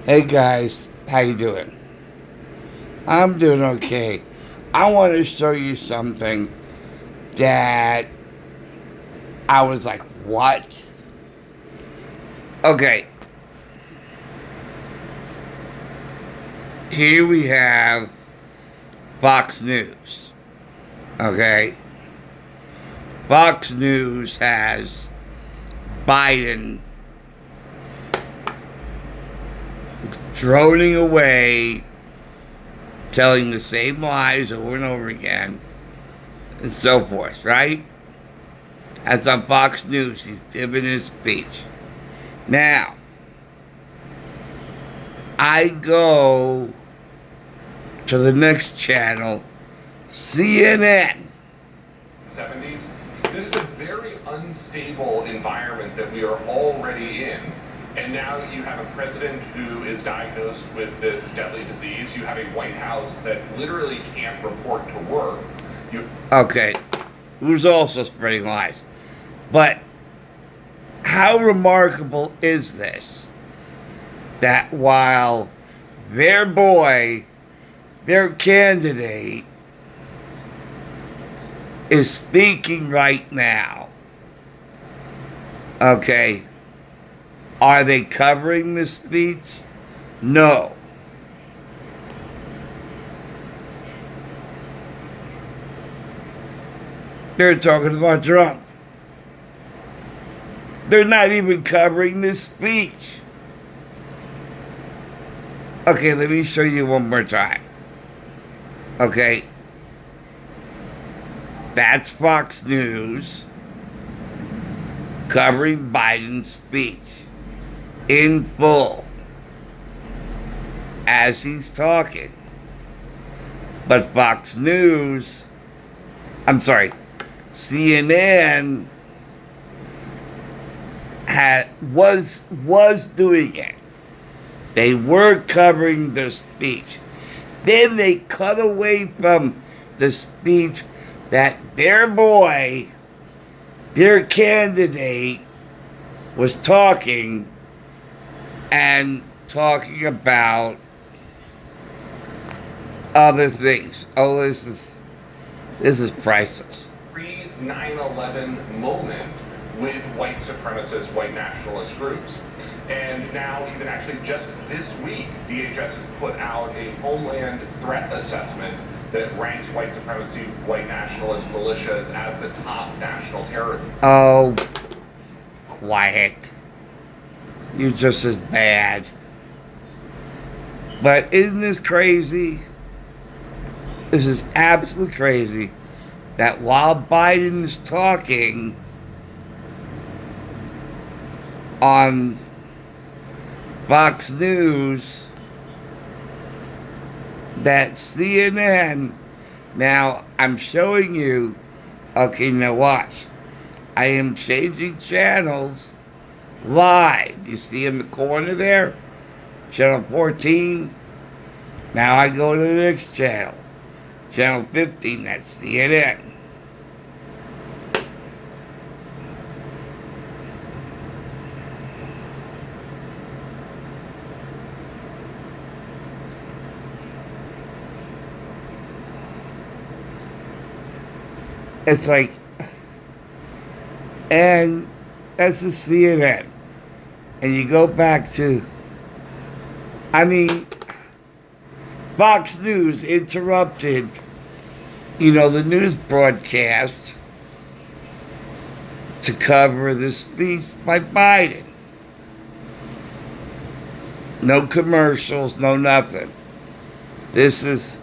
Hey guys, how you doing? I'm doing okay. I want to show you something that I was like, what? Okay, here we have Fox News. Okay, Fox News has Biden droning away, telling the same lies over and over again, and so forth, right? That's on Fox News. He's giving his speech. Now, I go to the next channel, CNN. 70s. This is a very unstable environment that we are already in. And now you have a president who is diagnosed with this deadly disease. You have a White House that literally can't report to work. Okay, who's also spreading lies. But how remarkable is this? That while their boy, their candidate, is speaking right now, okay, are they covering the speech? No. They're talking about Trump. They're not even covering this speech. Okay, let me show you one more time. Okay, that's Fox News covering Biden's speech in full as he's talking. But Fox News, I'm sorry, CNN was doing it. They were covering the speech. Then they cut away from the speech that their boy, their candidate, was talking and talking about other things. Oh, this is priceless. Pre 9/11 moment with white supremacist, white nationalist groups. And now, even actually just this week, DHS has put out a homeland threat assessment that ranks white supremacy, white nationalist militias as the top national terror threat. Oh, quiet. You're just as bad. But isn't this crazy? This is absolutely crazy that while Biden's talking on Fox News, that CNN, now I'm showing you, okay, now watch. I am changing channels live. You see in the corner there? Channel 14. Now I go to the next channel. Channel 15, that's CNN. It's like, and that's the CNN. And you go back to, I mean, Fox News interrupted, the news broadcast to cover the speech by Biden. No commercials, no nothing. This is,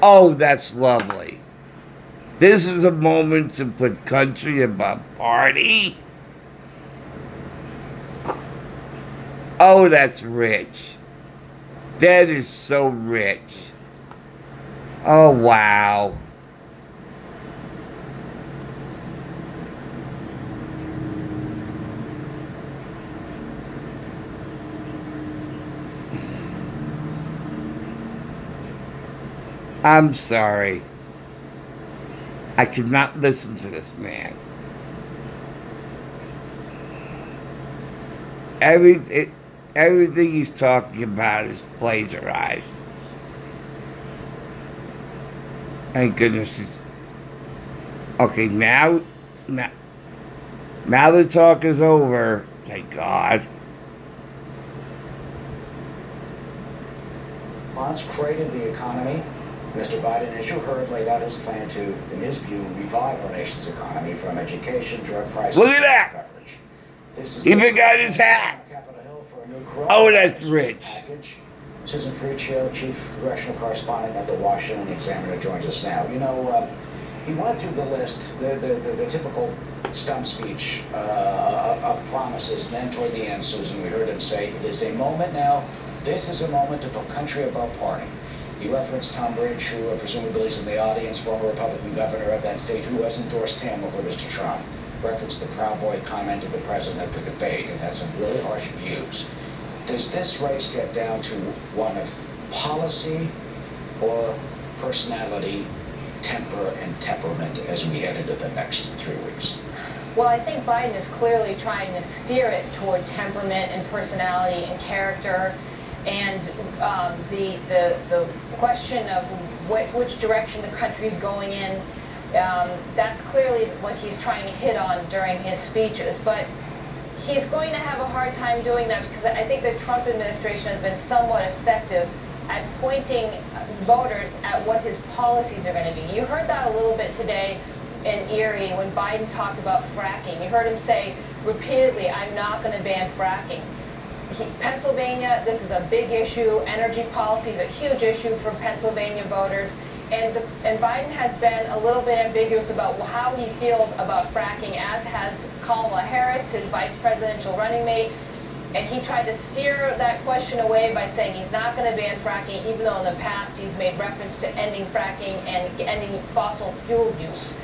oh, that's lovely. This is a moment to put country above party. Oh, that's rich. That is so rich. Oh, wow. I'm sorry. I could not listen to this man. everything he's talking about is plagiarized. Thank goodness. Okay, now the talk is over. Thank God. Bonds created the economy. Mr. Biden, as you heard, laid out his plan to, in his view, revive our nation's economy from education, drug prices, Look at that! coverage. This is He forgot his hat. Capitol Hill for a new Oh, that's rich. package. Susan Friccio, chief congressional correspondent at the Washington Examiner, joins us now. You know, he went through the list, the typical stump speech of promises. And then toward the end, Susan, we heard him say, "It is a moment now. This is a moment to put country above party." He referenced Tom Ridge, who presumably is in the audience, former Republican governor of that state, who has endorsed him over Mr. Trump. Referenced the Proud Boy comment of the president at the debate and had some really harsh views. Does this race get down to one of policy or personality, temper, and temperament as we head into the next 3 weeks? Well, I think Biden is clearly trying to steer it toward temperament and personality and character, and the question of which direction the country's going in. That's clearly what he's trying to hit on during his speeches, but he's going to have a hard time doing that because I think the Trump administration has been somewhat effective at pointing voters at what his policies are going to be. You heard that a little bit today in Erie when Biden talked about fracking. You heard him say repeatedly, "I'm not going to ban fracking." Pennsylvania, this is a big issue. Energy policy is a huge issue for Pennsylvania voters. And Biden has been a little bit ambiguous about how he feels about fracking, as has Kamala Harris, his vice presidential running mate. And he tried to steer that question away by saying he's not going to ban fracking, even though in the past he's made reference to ending fracking and ending fossil fuel use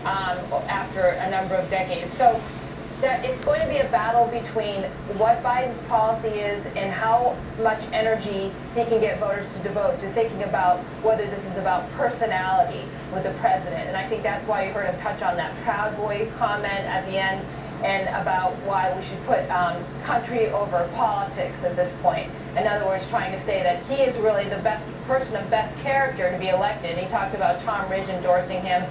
after a number of decades. So that it's going to be a battle between what Biden's policy is and how much energy he can get voters to devote to thinking about whether this is about personality with the president. And I think that's why you heard him touch on that Proud Boy comment at the end and about why we should put country over politics at this point. In other words, trying to say that he is really the best person of best character to be elected. He talked about Tom Ridge endorsing him.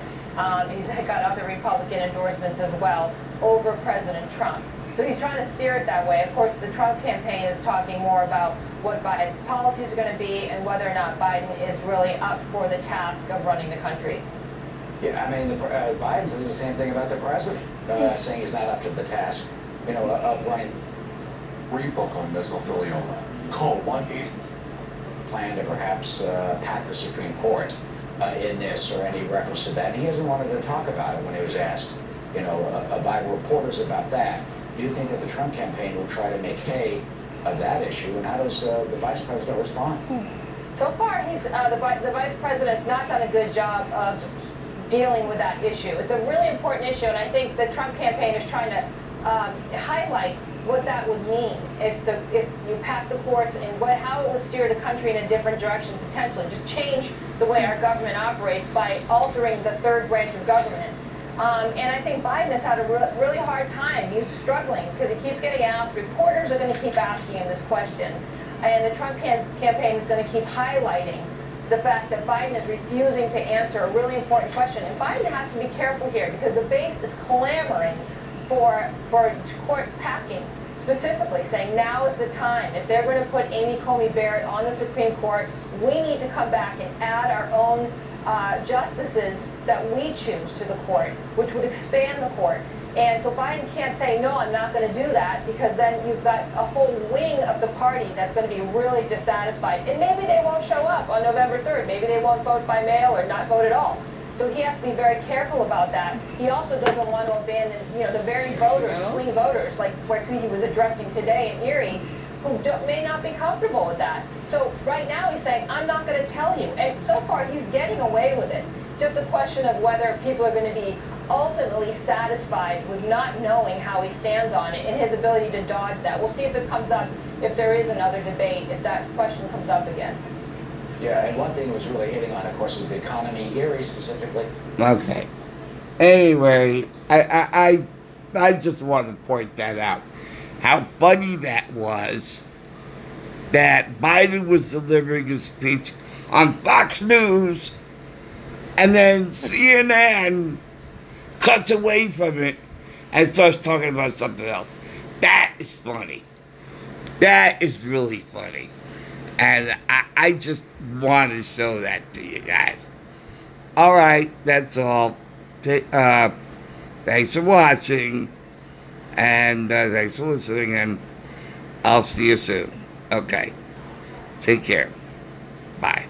He's got other Republican endorsements as well over President Trump. So he's trying to steer it that way. Of course, the Trump campaign is talking more about what Biden's policies are going to be and whether or not Biden is really up for the task of running the country. Yeah, I mean, Biden says the same thing about the president, saying he's not up to the task, you know, of running. Read book on mesothelioma. Call 1-800. Plan to perhaps pack the Supreme Court in this or any reference to that. And he hasn't wanted to talk about it when he was asked, you know, by reporters about that. Do you think that the Trump campaign will try to make hay of that issue? And how does the vice president respond? So far, he's the vice president's not done a good job of dealing with that issue. It's a really important issue, and I think the Trump campaign is trying to highlight what that would mean if you pack the courts and how it would steer the country in a different direction potentially. Just change the way our government operates by altering the third branch of government. And I think Biden has had a really hard time. He's struggling because he keeps getting asked. Reporters are going to keep asking him this question. And the Trump campaign is going to keep highlighting the fact that Biden is refusing to answer a really important question. And Biden has to be careful here because the base is clamoring for court packing, specifically saying now is the time. If they're going to put Amy Coney Barrett on the Supreme Court, we need to come back and add our own justices that we choose to the court, which would expand the court. And so Biden can't say, no, I'm not going to do that, because then you've got a whole wing of the party that's going to be really dissatisfied. And maybe they won't show up on November 3rd. Maybe they won't vote by mail or not vote at all. So he has to be very careful about that. He also doesn't want to abandon, the very voters, swing voters, like where he was addressing today in Erie, who may not be comfortable with that. So right now he's saying, I'm not going to tell you. And so far he's getting away with it. Just a question of whether people are going to be ultimately satisfied with not knowing how he stands on it and his ability to dodge that. We'll see if it comes up, if there is another debate, if that question comes up again. Yeah, and one thing he was really hitting on, of course, is the economy, Erie specifically. Okay. Anyway, I just wanted to point that out. how funny that was that Biden was delivering his speech on Fox News, and then CNN cuts away from it and starts talking about something else. That is funny. That is really funny. And I just want to show that to you guys. All right, that's all. Thanks for watching, and thanks for listening, and I'll see you soon. Okay. Take care. Bye.